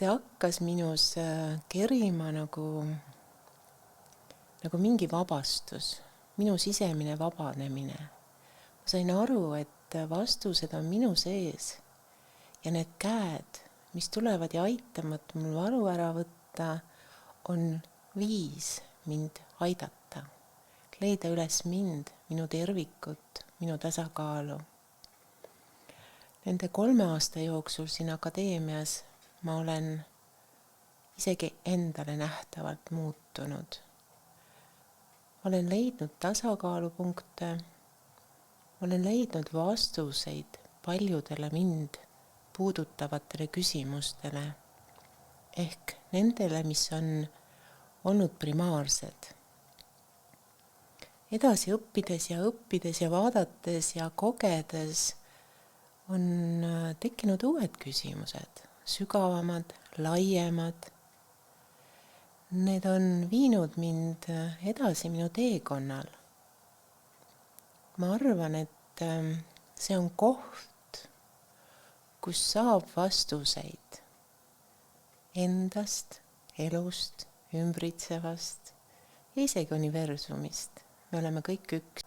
see hakkas minus kerima nagu mingi vabastus, minu sisemine vabanemine. Ma sain aru, et vastused on minu sees ja need käed, mis tulevad ja aitavad mul varu ära võtta, on viis mind aidata, leida üles mind, minu tervikut, minu tasakaalu. Nende 3 aasta jooksul siin akadeemias ma olen isegi endale nähtavalt muutunud. Olen leidnud tasakaalupunkte, olen leidnud vastuseid paljudele mind puudutavatele küsimustele ehk nendele, mis on olnud primaarsed. Edasi õppides ja vaadates ja kogedes on tekkinud uued küsimused, sügavamad, laiemad. Need on viinud mind edasi minu teekonnal. Ma arvan, et see on koht, kus saab vastuseid endast, elust, ümbritsevast ja isegi universumist. Me oleme kõik üks.